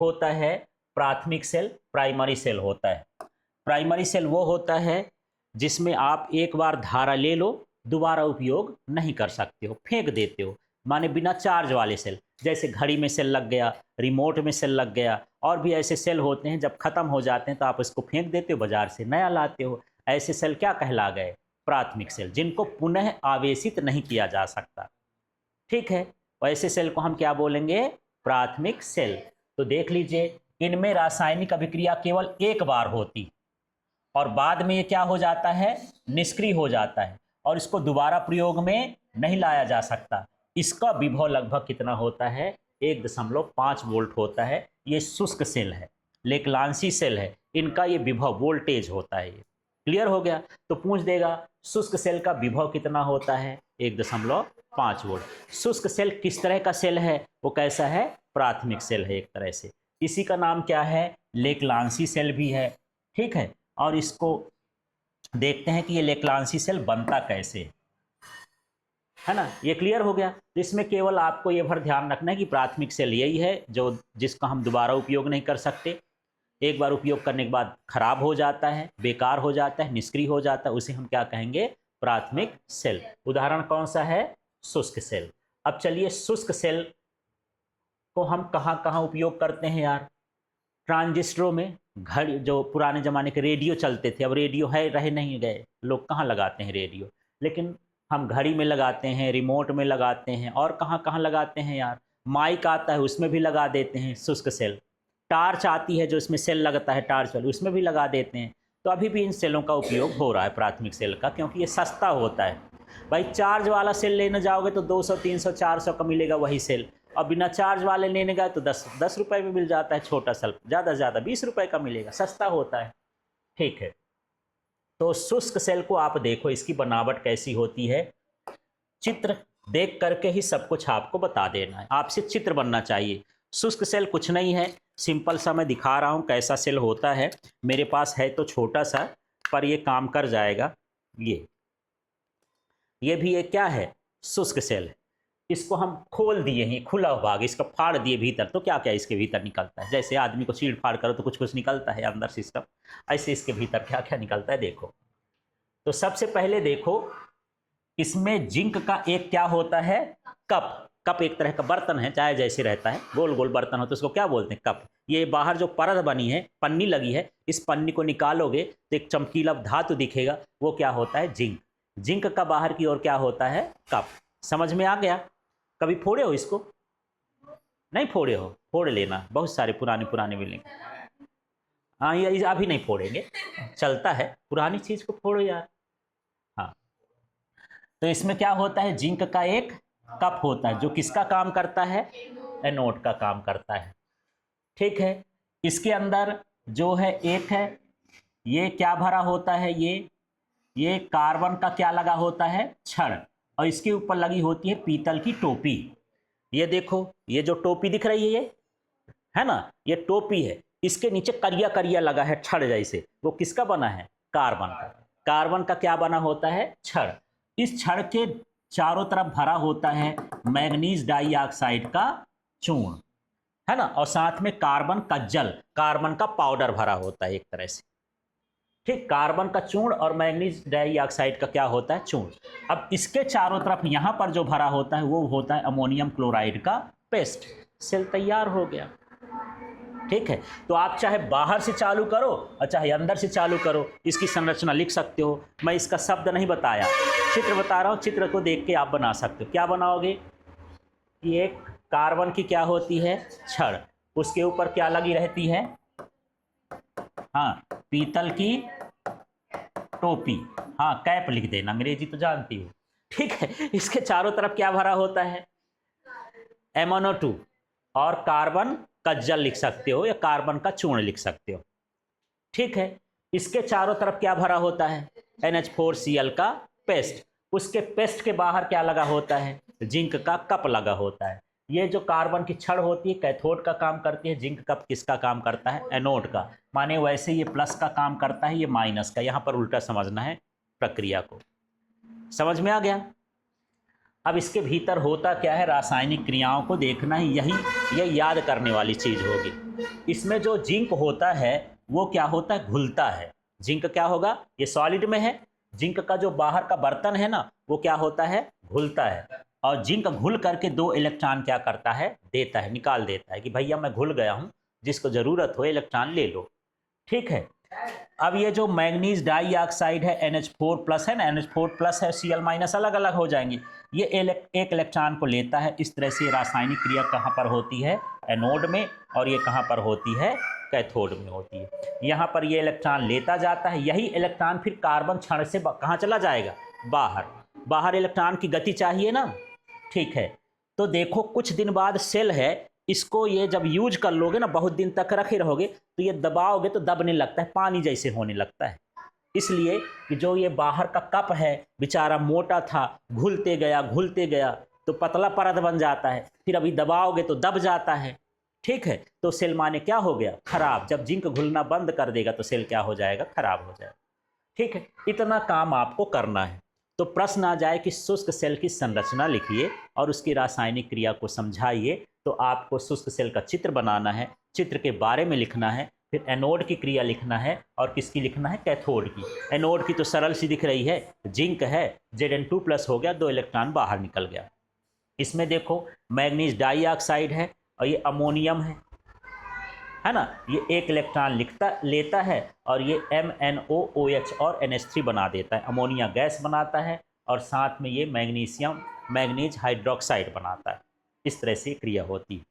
होता है प्राथमिक सेल, प्राइमरी सेल होता है। प्राइमरी सेल वो होता है जिसमें आप एक बार धारा ले लो, दोबारा उपयोग नहीं कर सकते हो, फेंक देते हो, माने बिना चार्ज वाले सेल। जैसे घड़ी में सेल लग गया, रिमोट में सेल लग गया, और भी ऐसे सेल होते हैं जब खत्म हो जाते हैं तो आप इसको फेंक देते हो, बाजार से नया लाते हो। ऐसे सेल क्या कहला गए? प्राथमिक सेल, जिनको पुनः आवेशित नहीं किया जा सकता। ठीक है, ऐसे सेल को हम क्या बोलेंगे? प्राथमिक सेल। तो देख लीजिए, इनमें रासायनिक अभिक्रिया केवल एक बार होती और बाद में ये क्या हो जाता है? निष्क्रिय हो जाता है और इसको दोबारा प्रयोग में नहीं लाया जा सकता। इसका विभव लगभग कितना होता है? 1.5 वोल्ट होता है। ये शुष्क सेल है, लेक्लांसी सेल है, इनका ये विभव वोल्टेज होता है। ये क्लियर हो गया? तो पूछ देगा शुष्क सेल का विभव कितना होता है? 1.5 वोल्ट। शुष्क सेल किस तरह का सेल है? वो कैसा है? प्राथमिक सेल है एक तरह से। इसी का नाम क्या है? लेक्लांसी सेल भी है। ठीक है, और इसको देखते हैं कि ये लेक्लांसी सेल बनता कैसे है ना। ये क्लियर हो गया? तो इसमें केवल आपको ये भर ध्यान रखना है कि प्राथमिक सेल यही है जो जिसका हम दोबारा उपयोग नहीं कर सकते, एक बार उपयोग करने के बाद खराब हो जाता है, बेकार हो जाता है, निष्क्रिय हो जाता है, उसे हम क्या कहेंगे? प्राथमिक सेल। उदाहरण कौन सा है? शुष्क सेल। अब चलिए, शुष्क सेल को हम कहाँ कहाँ उपयोग करते हैं यार? ट्रांजिस्टरों में, घड़ी, जो पुराने ज़माने के रेडियो चलते थे, अब रेडियो है रहे नहीं गए, लोग कहाँ लगाते हैं रेडियो, लेकिन हम घड़ी में लगाते हैं, रिमोट में लगाते हैं, और कहाँ कहाँ लगाते हैं यार? माइक आता है उसमें भी लगा देते हैं शुष्क सेल। टार्च आती है जो इसमें सेल लगता है टार्च वाली, उसमें भी लगा देते हैं। तो अभी भी इन सेलों का उपयोग हो रहा है प्राथमिक सेल का, क्योंकि ये सस्ता होता है। भाई चार्ज वाला सेल लेने जाओगे तो 200 300 400 का मिलेगा वही सेल, और बिना चार्ज वाले लेने गए तो 10 रुपए में मिल जाता है छोटा सेल, ज़्यादा से ज़्यादा 20 रुपए का मिलेगा, सस्ता होता है। ठीक है, तो शुष्क सेल को आप देखो, इसकी बनावट कैसी होती है। चित्र देख करके ही सब कुछ आपको बता देना है, आपसे चित्र बनना चाहिए। शुष्क सेल कुछ नहीं है, सिंपल सा मैं दिखा रहा हूँ कैसा सेल होता है। मेरे पास है तो छोटा सा, पर ये काम कर जाएगा। ये भी एक क्या है? शुष्क सेल है। इसको हम खोल दिए हैं, खुला भाग, इसको फाड़ दिए भीतर, तो क्या क्या इसके भीतर निकलता है? जैसे आदमी को चीड़ फाड़ करो तो कुछ कुछ निकलता है अंदर सिस्टम, ऐसे इसके भीतर क्या क्या निकलता है देखो। तो सबसे पहले देखो, इसमें जिंक का एक क्या होता है? कप। कप एक तरह का बर्तन है, चाहे जैसे रहता है, गोल गोल बर्तन होता है, उसको क्या बोलते हैं? कप। ये बाहर जो परत बनी है, पन्नी लगी है, इस पन्नी को निकालोगे तो एक चमकीला धातु दिखेगा, वो क्या होता है? जिंक। जिंक का बाहर की ओर क्या होता है? कप। समझ में आ गया? कभी फोड़े हो इसको? नहीं फोड़े हो? फोड़ लेना, बहुत सारे पुराने पुराने मिलेंगे। हाँ, ये अभी नहीं फोड़ेंगे, चलता है, पुरानी चीज को फोड़ो यार। हाँ, तो इसमें क्या होता है? जिंक का एक कप होता है जो किसका काम करता है? एनोड का काम करता है। ठीक है, इसके अंदर जो है एक है, ये क्या भरा होता है? ये कार्बन का क्या लगा होता है? छड़। और इसके ऊपर लगी होती है पीतल की टोपी। ये देखो, ये जो टोपी दिख रही है, ये है ना, ये टोपी है, इसके नीचे करिया करिया लगा है छड़ जैसे, वो किसका बना है? कार्बन का। कार्बन का क्या बना होता है? छड़। इस छड़ के चारों तरफ भरा होता है मैग्नीज डाइऑक्साइड का चूर्ण, है ना, और साथ में कार्बन का जल, कार्बन का पाउडर भरा होता है एक तरह से। ठीक, कार्बन का चूर्ण और मैग्नीज डाइऑक्साइड का क्या होता है? चूर्ण। अब इसके चारों तरफ यहां पर जो भरा होता है वो होता है अमोनियम क्लोराइड का पेस्ट। सेल तैयार हो गया। ठीक है, तो आप चाहे बाहर से चालू करो और चाहे अंदर से चालू करो, इसकी संरचना लिख सकते हो। मैं इसका शब्द नहीं बताया, चित्र बता रहा हूं, चित्र को देख के आप बना सकते हो। क्या बनाओगे? ये एक कार्बन की क्या होती है? छड़। उसके ऊपर क्या लगी रहती है? हाँ, पीतल की टोपी। हाँ, कैप लिख देना, अंग्रेजी तो जानती हो। ठीक है, इसके चारों तरफ क्या भरा होता है? MnO2 और कार्बन का जल लिख सकते हो या कार्बन का चूर्ण लिख सकते हो। ठीक है, इसके चारों तरफ क्या भरा होता है? NH4Cl का पेस्ट। उसके पेस्ट के बाहर क्या लगा होता है? जिंक का कप लगा होता है। ये जो कार्बन की छड़ होती है कैथोड का काम करती है, जिंक कप किसका काम करता है? एनोड का। माने वैसे ये प्लस का काम करता है, ये माइनस का। यहाँ पर उल्टा समझना है प्रक्रिया को। समझ में आ गया? अब इसके भीतर होता क्या है, रासायनिक क्रियाओं को देखना ही यही याद करने वाली चीज़ होगी। इसमें जो जिंक होता है वो क्या होता है, घुलता है। जिंक क्या होगा, ये सॉलिड में है, जिंक का जो बाहर का बर्तन है ना वो क्या होता है, घुलता है। और जिंक घुल करके 2 इलेक्ट्रॉन क्या करता है, देता है, निकाल देता है कि भैया मैं घुल गया हूँ, जिसको ज़रूरत हो इलेक्ट्रॉन ले लो। ठीक है। अब ये जो मैग्नीज डाई ऑक्साइड है NH4+ है ना, NH4+ है Cl- अलग अलग हो जाएंगे। ये एक इलेक्ट्रॉन को लेता है। इस तरह से रासायनिक क्रिया कहाँ पर होती है, एनोड में, और ये कहाँ पर होती है, कैथोड में होती है। यहाँ पर ये इलेक्ट्रॉन लेता जाता है, यही इलेक्ट्रॉन फिर कार्बन क्षण से कहाँ चला जाएगा, बाहर। बाहर इलेक्ट्रॉन की गति चाहिए ना, ठीक है। तो देखो कुछ दिन बाद सेल है, इसको ये जब यूज कर लोगे ना, बहुत दिन तक रखे रहोगे, तो ये दबाओगे तो दबने लगता है, पानी जैसे होने लगता है। इसलिए कि जो ये बाहर का कप है बेचारा मोटा था, घुलते गया तो पतला परत बन जाता है, फिर अभी दबाओगे तो दब जाता है। ठीक है। तो सेल माने क्या हो गया, खराब। जब जिंक घुलना बंद कर देगा तो सेल क्या हो जाएगा, खराब हो जाएगा। ठीक है। इतना काम आपको करना है। तो प्रश्न आ जाए कि शुष्क सेल की संरचना लिखिए और उसकी रासायनिक क्रिया को समझाइए, तो आपको शुष्क सेल का चित्र बनाना है, चित्र के बारे में लिखना है, फिर एनोड की क्रिया लिखना है और किसकी लिखना है, कैथोड की। एनोड की तो सरल सी दिख रही है, जिंक है, Zn2+ हो गया, 2 इलेक्ट्रॉन बाहर निकल गया। इसमें देखो मैग्नीज डाइऑक्साइड है और ये अमोनियम है ना, ये 1 इलेक्ट्रॉन लेता है और ये MnOOH और NH3 बना देता है, अमोनिया गैस बनाता है, और साथ में ये मैग्नीज हाइड्रोक्साइड बनाता है। इस तरह से क्रिया होती है।